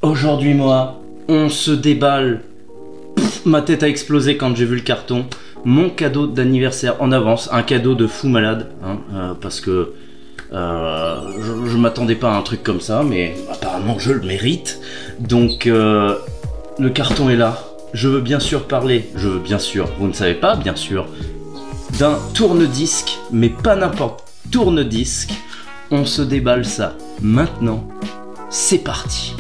Aujourd'hui, moi, on se déballe. Pff, ma tête a explosé quand j'ai vu le carton. Mon cadeau d'anniversaire en avance, un cadeau de fou malade, hein, parce que je m'attendais pas à un truc comme ça, mais apparemment je le mérite. Donc le carton est là. Je veux bien sûr parler, vous ne savez pas, bien sûr, d'un tourne-disque, mais pas n'importe tourne-disque. On se déballe ça maintenant. C'est parti.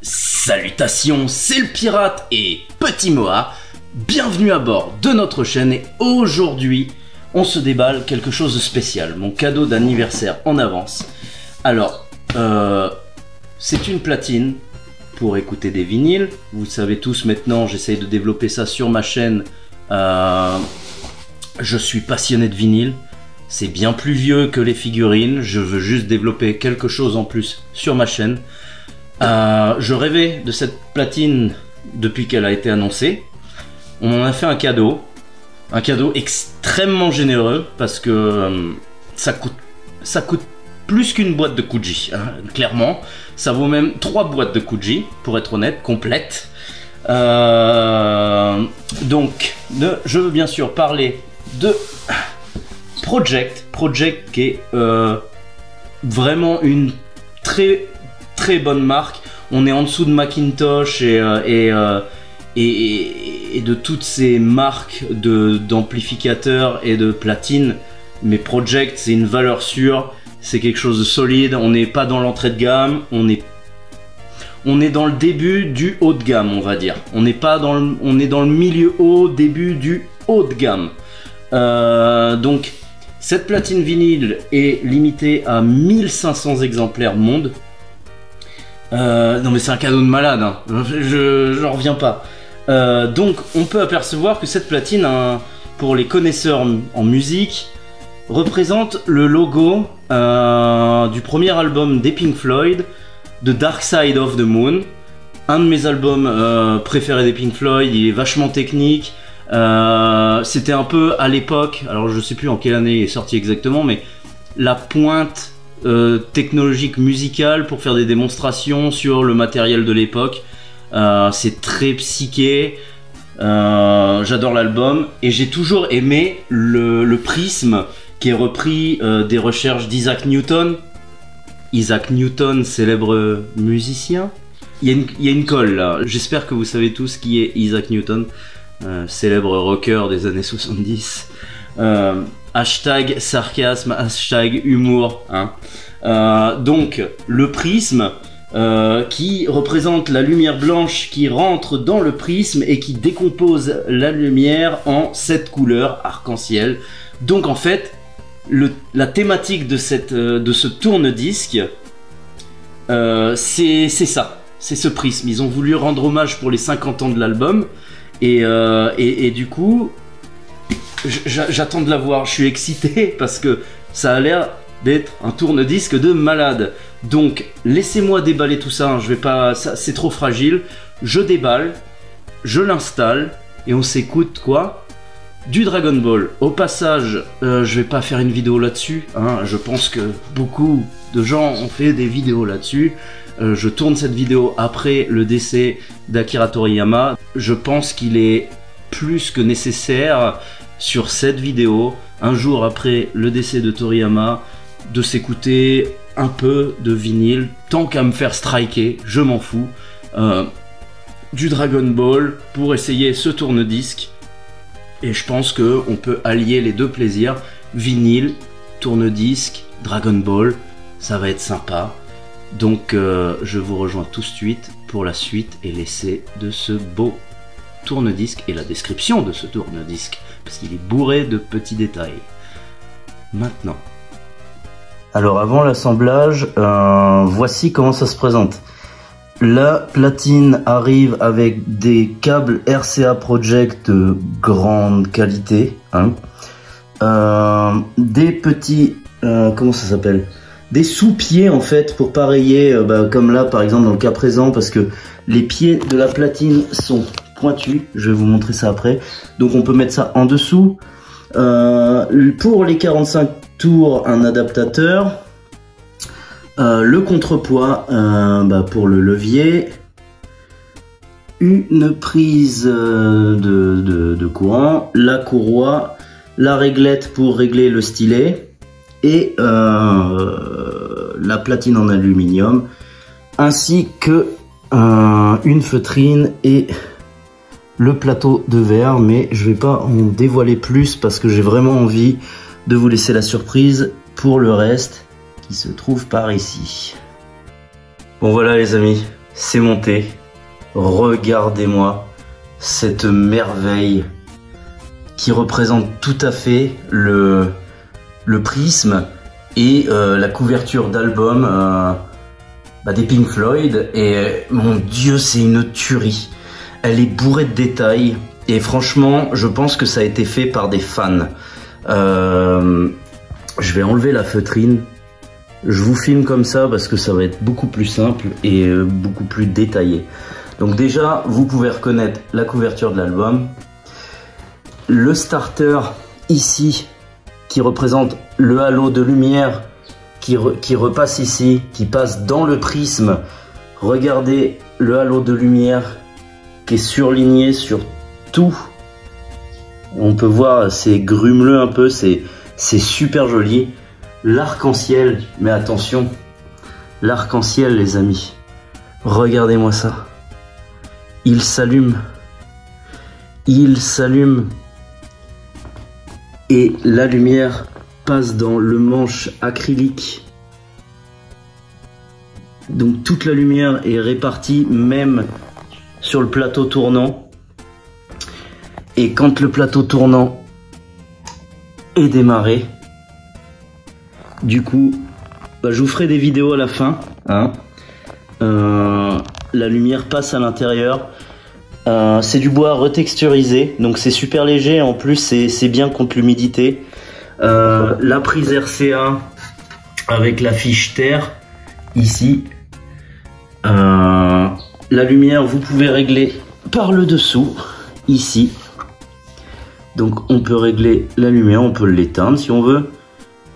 Salutations, c'est le pirate et Petit Moa. Bienvenue à bord de notre chaîne et aujourd'hui, on se déballe quelque chose de spécial. Mon cadeau d'anniversaire en avance. Alors, c'est une platine pour écouter des vinyles. Vous savez tous maintenant, j'essaye de développer ça sur ma chaîne. Je suis passionné de vinyle. C'est bien plus vieux que les figurines. Je veux juste développer quelque chose en plus sur ma chaîne. Je rêvais de cette platine depuis qu'elle a été annoncée. On en a fait un cadeau extrêmement généreux parce que ça coûte plus qu'une boîte de Kuji, hein, clairement. Ça vaut même 3 boîtes de Kuji, pour être honnête, complètes. Donc, je veux bien sûr parler de Project qui est vraiment une très bonne marque. On est en dessous de Macintosh et de toutes ces marques d'amplificateurs et de platines, mais Project c'est une valeur sûre, c'est quelque chose de solide. On n'est pas dans l'entrée de gamme, on est dans le début du haut de gamme, on va dire. On est dans le milieu haut, début du haut de gamme. Donc cette platine vinyle est limitée à 1500 exemplaires monde. Non mais c'est un cadeau de malade, hein. J'en reviens pas. Donc on peut apercevoir que cette platine, pour les connaisseurs en musique, représente le logo du premier album des Pink Floyd, The Dark Side of the Moon. Un de mes albums préférés des Pink Floyd, il est vachement technique. C'était un peu à l'époque, alors je sais plus en quelle année il est sorti exactement, mais la pointe technologique musicale pour faire des démonstrations sur le matériel de l'époque. C'est très psyché. J'adore l'album et j'ai toujours aimé le prisme qui est repris des recherches d'Isaac Newton. Isaac Newton, célèbre musicien. Il y a une colle là. J'espère que vous savez tous qui est Isaac Newton, célèbre rocker des années 70. Hashtag sarcasme, hashtag humour, hein. Donc le prisme qui représente la lumière blanche qui rentre dans le prisme et qui décompose la lumière en 7 couleurs arc-en-ciel. Donc en fait la thématique de ce tourne-disque, c'est ça, c'est ce prisme. Ils ont voulu rendre hommage pour les 50 ans de l'album et du coup j'attends de la voir, je suis excité parce que ça a l'air d'être un tourne-disque de malade. Donc laissez-moi déballer tout ça, hein. Je vais pas, c'est trop fragile. Je déballe, je l'installe et on s'écoute quoi? Du Dragon Ball. Au passage, je vais pas faire une vidéo là-dessus, hein. Je pense que beaucoup de gens ont fait des vidéos là-dessus. Je tourne cette vidéo après le décès d'Akira Toriyama. Je pense qu'il est plus que nécessaire sur cette vidéo, un jour après le décès de Toriyama, de s'écouter un peu de vinyle, tant qu'à me faire striker, je m'en fous, du Dragon Ball pour essayer ce tourne-disque. Et je pense qu'on peut allier les deux plaisirs, vinyle, tourne-disque, Dragon Ball, ça va être sympa. Donc je vous rejoins tout de suite pour la suite et l'essai de ce beau tourne-disque et la description de ce tourne-disque, parce qu'il est bourré de petits détails. Maintenant. Alors avant l'assemblage, voici comment ça se présente. La platine arrive avec des câbles RCA Project de grande qualité, hein. Des petits, comment ça s'appelle, des sous-pieds en fait pour pareiller, comme là par exemple dans le cas présent, parce que les pieds de la platine sont pointu. Je vais vous montrer ça après. Donc on peut mettre ça en dessous. Pour les 45 tours, un adaptateur. Le contrepoids pour le levier. Une prise de courant. La courroie. La réglette pour régler le stylet. Et la platine en aluminium. Ainsi que une feutrine et le plateau de verre, mais je vais pas en dévoiler plus parce que j'ai vraiment envie de vous laisser la surprise pour le reste qui se trouve par ici. Bon voilà les amis, c'est monté. Regardez-moi cette merveille qui représente tout à fait le prisme et la couverture d'album des Pink Floyd, et mon Dieu, c'est une tuerie. Elle est bourrée de détails et franchement, je pense que ça a été fait par des fans. Je vais enlever la feutrine. Je vous filme comme ça parce que ça va être beaucoup plus simple et beaucoup plus détaillé. Donc déjà, vous pouvez reconnaître la couverture de l'album. Le starter ici qui représente le halo de lumière qui repasse ici, qui passe dans le prisme. Regardez le halo de lumière qui est surligné sur tout. On peut voir, c'est grumeleux un peu, c'est super joli. L'arc-en-ciel, mais attention, l'arc-en-ciel les amis, regardez-moi ça. Il s'allume. Il s'allume. Et la lumière passe dans le manche acrylique. Donc toute la lumière est répartie même sur le plateau tournant. Et quand le plateau tournant est démarré, du coup, je vous ferai des vidéos à la fin. Hein. La lumière passe à l'intérieur. C'est du bois retexturisé, donc c'est super léger. En plus, c'est bien contre l'humidité. La prise RCA avec la fiche terre ici. La lumière, vous pouvez régler par le dessous ici. Donc on peut régler la lumière, on peut l'éteindre si on veut.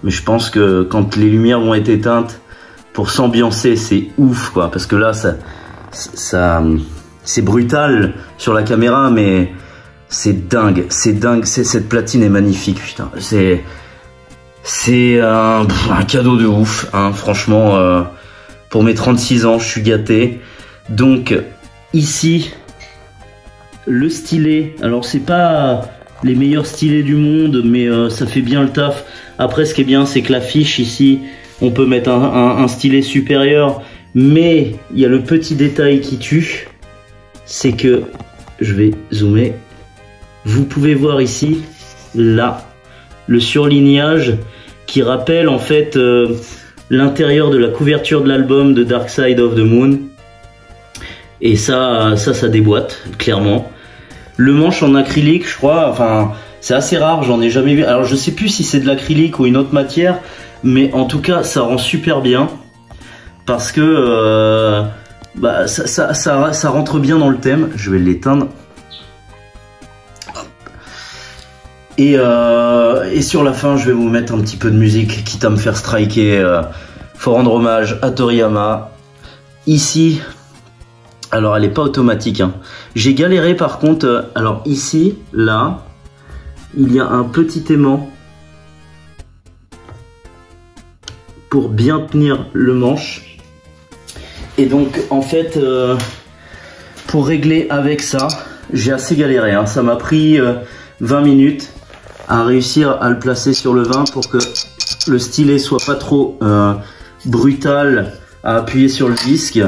Mais je pense que quand les lumières vont être éteintes, pour s'ambiancer, c'est ouf quoi. Parce que là, c'est brutal sur la caméra, mais c'est dingue, cette platine est magnifique, putain. C'est un cadeau de ouf, hein, franchement. Pour mes 36 ans, je suis gâté. Donc ici, le stylet. Alors c'est pas les meilleurs stylets du monde, mais ça fait bien le taf. Après, ce qui est bien, c'est que la fiche ici, on peut mettre un stylet supérieur, mais il y a le petit détail qui tue. C'est que, je vais zoomer, vous pouvez voir ici, là, le surlignage qui rappelle en fait l'intérieur de la couverture de l'album de Dark Side of the Moon. Et ça déboîte, clairement. Le manche en acrylique, je crois, enfin, c'est assez rare, j'en ai jamais vu. Alors je sais plus si c'est de l'acrylique ou une autre matière, mais en tout cas, ça rend super bien. Parce que... ça rentre bien dans le thème. Je vais l'éteindre. Et sur la fin, je vais vous mettre un petit peu de musique, quitte à me faire striker. Faut rendre hommage à Toriyama. Ici, alors elle est pas automatique. Hein. J'ai galéré par contre. Alors ici, là, il y a un petit aimant pour bien tenir le manche. Et donc en fait, pour régler avec ça, j'ai assez galéré. Hein. Ça m'a pris 20 minutes à réussir à le placer sur le 20 pour que le stylet soit pas trop brutal à appuyer sur le disque.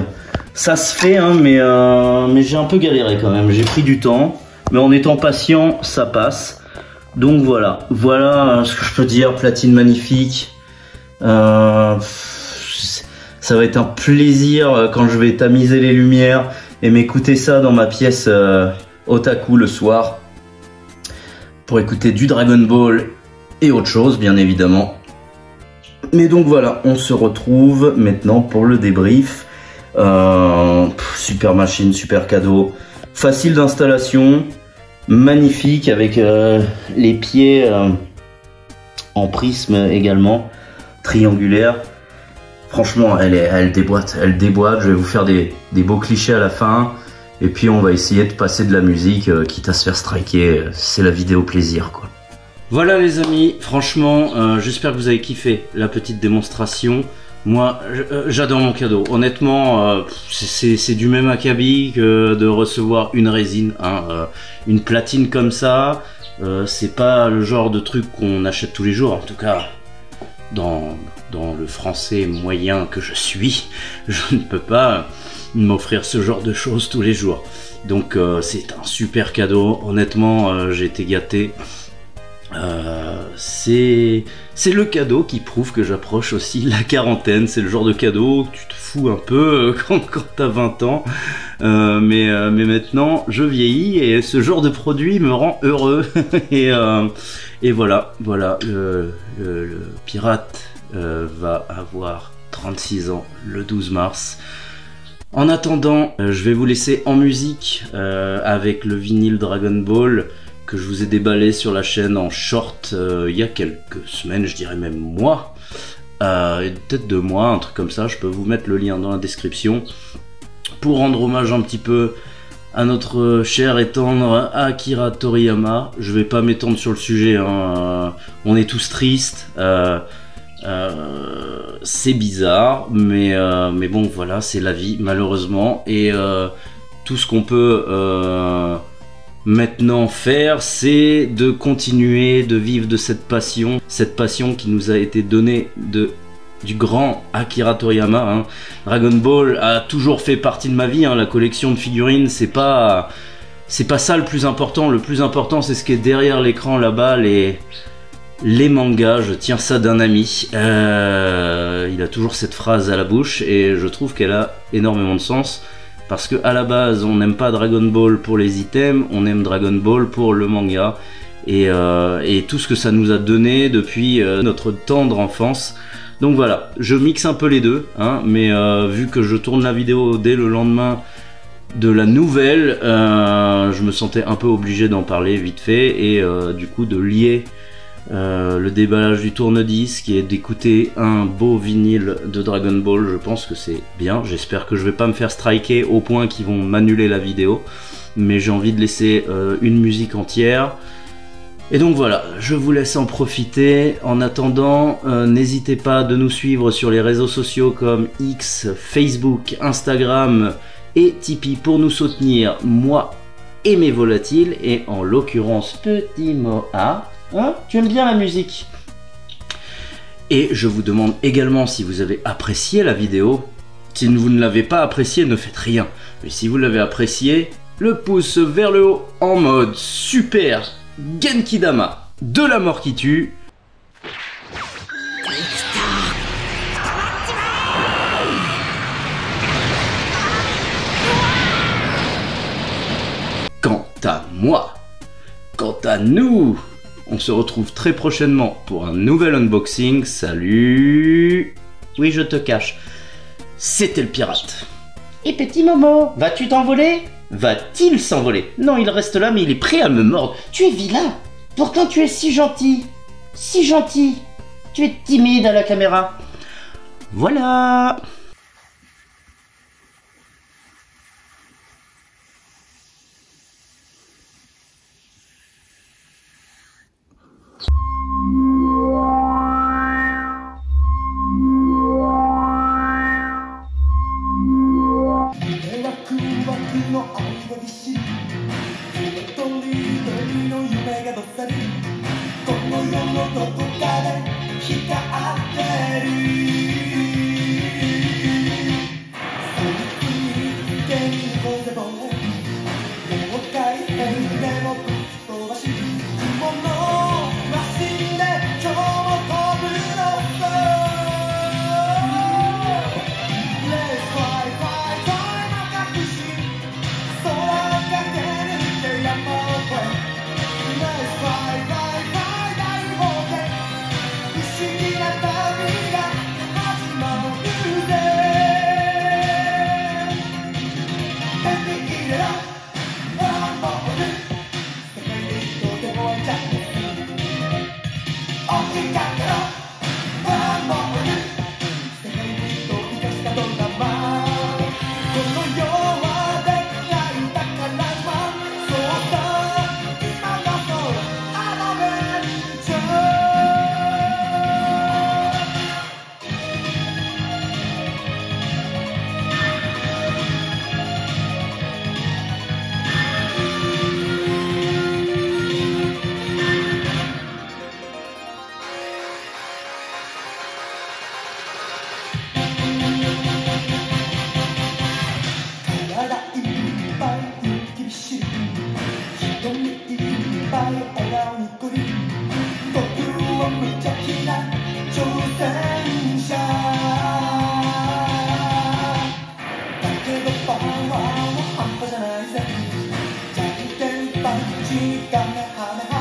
Ça se fait, hein, mais j'ai un peu galéré quand même. J'ai pris du temps, mais en étant patient, ça passe. Donc voilà, voilà ce que je peux dire. Platine magnifique. Ça va être un plaisir quand je vais tamiser les lumières et m'écouter ça dans ma pièce otaku le soir pour écouter du Dragon Ball et autre chose bien évidemment. Mais donc voilà, on se retrouve maintenant pour le débrief. Super machine, super cadeau. facile d'installation, magnifique avec les pieds en prisme également, triangulaire. Franchement, elle déboîte, je vais vous faire des beaux clichés à la fin. Et puis on va essayer de passer de la musique, quitte à se faire striker, c'est la vidéo plaisir quoi. Voilà les amis, franchement, j'espère que vous avez kiffé la petite démonstration. Moi, j'adore mon cadeau. Honnêtement, c'est du même acabit que de recevoir une résine, hein. Une platine comme ça, c'est pas le genre de truc qu'on achète tous les jours. En tout cas, dans le français moyen que je suis, je ne peux pas m'offrir ce genre de choses tous les jours. Donc, c'est un super cadeau. Honnêtement, j'ai été gâté. C'est le cadeau qui prouve que j'approche aussi la quarantaine. C'est le genre de cadeau que tu te fous un peu quand t'as 20 ans, mais maintenant je vieillis et ce genre de produit me rend heureux. et voilà, le pirate va avoir 36 ans le 12 mars. En attendant, je vais vous laisser en musique avec le vinyle Dragon Ball que je vous ai déballé sur la chaîne en short il y a quelques semaines, je dirais même mois, peut-être 2 mois, un truc comme ça. Je peux vous mettre le lien dans la description pour rendre hommage un petit peu à notre cher et tendre Akira Toriyama. Je vais pas m'étendre sur le sujet, hein. On est tous tristes, c'est bizarre, mais bon voilà, c'est la vie malheureusement, et tout ce qu'on peut maintenant faire, c'est de continuer de vivre de cette passion qui nous a été donnée du grand Akira Toriyama, hein. Dragon Ball a toujours fait partie de ma vie, hein. La collection de figurines, c'est pas ça le plus important. Le plus important, c'est ce qui est derrière l'écran là-bas, les mangas. Je tiens ça d'un ami, il a toujours cette phrase à la bouche et je trouve qu'elle a énormément de sens. Parce que à la base, on n'aime pas Dragon Ball pour les items, on aime Dragon Ball pour le manga et tout ce que ça nous a donné depuis notre tendre enfance. Donc voilà, je mixe un peu les deux, hein, mais vu que je tourne la vidéo dès le lendemain de la nouvelle, je me sentais un peu obligé d'en parler vite fait et du coup de lier le déballage du tourne-disque et d'écouter un beau vinyle de Dragon Ball. Je pense que c'est bien. J'espère que je vais pas me faire striker au point qu'ils vont m'annuler la vidéo, mais j'ai envie de laisser une musique entière. Et donc voilà, je vous laisse en profiter. En attendant, n'hésitez pas de nous suivre sur les réseaux sociaux comme X, Facebook, Instagram et Tipeee pour nous soutenir, moi et mes volatiles, et en l'occurrence Petit Moa. Hein, tu aimes bien la musique? Et je vous demande également si vous avez apprécié la vidéo. Si vous ne l'avez pas apprécié, ne faites rien. Mais si vous l'avez apprécié, le pouce vers le haut en mode super Genkidama de la mort qui tue. Quant à moi, quant à nous, on se retrouve très prochainement pour un nouvel unboxing. Salut! Oui, je te cache. C'était le pirate. Et petit Momo, vas-tu t'envoler? Va-t-il s'envoler? Non, il reste là, mais il est prêt à me mordre. Tu es vilain. Pourtant, tu es si gentil. Si gentil. Tu es timide à la caméra. Voilà. 半端じゃないぜじゃんけんパンチカメハメハ